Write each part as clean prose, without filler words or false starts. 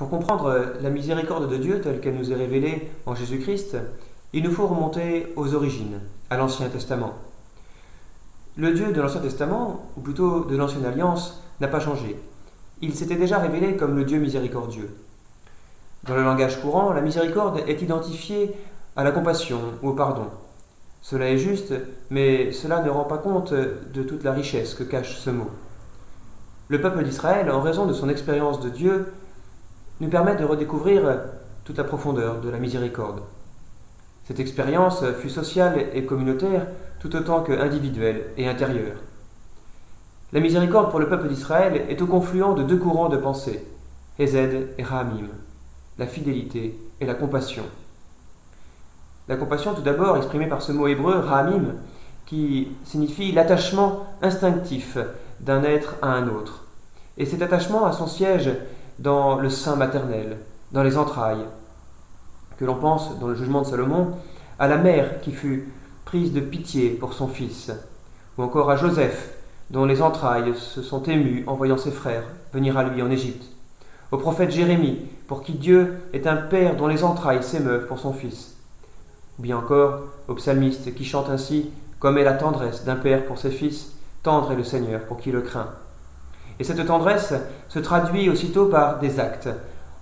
Pour comprendre la miséricorde de Dieu telle qu'elle nous est révélée en Jésus-Christ, il nous faut remonter aux origines, à l'Ancien Testament. Le Dieu de l'Ancien Testament, ou plutôt de l'Ancienne Alliance, n'a pas changé. Il s'était déjà révélé comme le Dieu miséricordieux. Dans le langage courant, la miséricorde est identifiée à la compassion ou au pardon. Cela est juste, mais cela ne rend pas compte de toute la richesse que cache ce mot. Le peuple d'Israël, en raison de son expérience de Dieu, nous permet de redécouvrir toute la profondeur de la miséricorde. Cette expérience fut sociale et communautaire tout autant qu'individuelle et intérieure. La miséricorde pour le peuple d'Israël est au confluent de deux courants de pensée, Hesed et Rahamim, la fidélité et la compassion. La compassion tout d'abord exprimée par ce mot hébreu, Rahamim, qui signifie l'attachement instinctif d'un être à un autre. Et cet attachement a son siège dans le sein maternel, dans les entrailles. Que l'on pense, dans le jugement de Salomon, à la mère qui fut prise de pitié pour son fils, ou encore à Joseph, dont les entrailles se sont émues en voyant ses frères venir à lui en Égypte, au prophète Jérémie, pour qui Dieu est un père dont les entrailles s'émeuvent pour son fils, ou bien encore au psalmiste qui chante ainsi « Comme est la tendresse d'un père pour ses fils, tendre est le Seigneur pour qui le craint ». Et cette tendresse se traduit aussitôt par des actes,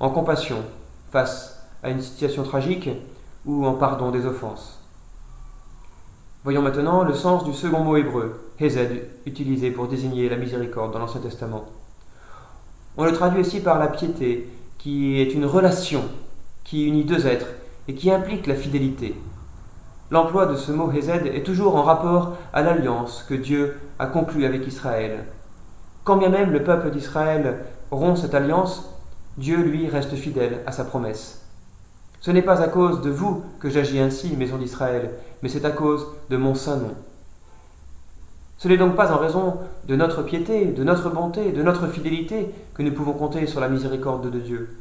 en compassion face à une situation tragique ou en pardon des offenses. Voyons maintenant le sens du second mot hébreu, Hesed, utilisé pour désigner la miséricorde dans l'Ancien Testament. On le traduit aussi par la piété, qui est une relation qui unit deux êtres et qui implique la fidélité. L'emploi de ce mot Hesed est toujours en rapport à l'alliance que Dieu a conclue avec Israël. Quand bien même le peuple d'Israël rompt cette alliance, Dieu, lui, reste fidèle à sa promesse. Ce n'est pas à cause de vous que j'agis ainsi, maison d'Israël, mais c'est à cause de mon saint nom. Ce n'est donc pas en raison de notre piété, de notre bonté, de notre fidélité que nous pouvons compter sur la miséricorde de Dieu,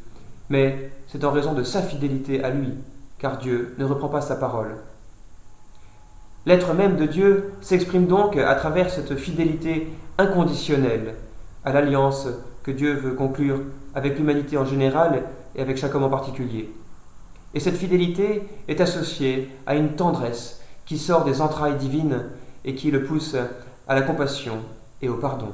mais c'est en raison de sa fidélité à lui, car Dieu ne reprend pas sa parole. L'être même de Dieu s'exprime donc à travers cette fidélité inconditionnelle à l'alliance que Dieu veut conclure avec l'humanité en général et avec chaque homme en particulier. Et cette fidélité est associée à une tendresse qui sort des entrailles divines et qui le pousse à la compassion et au pardon.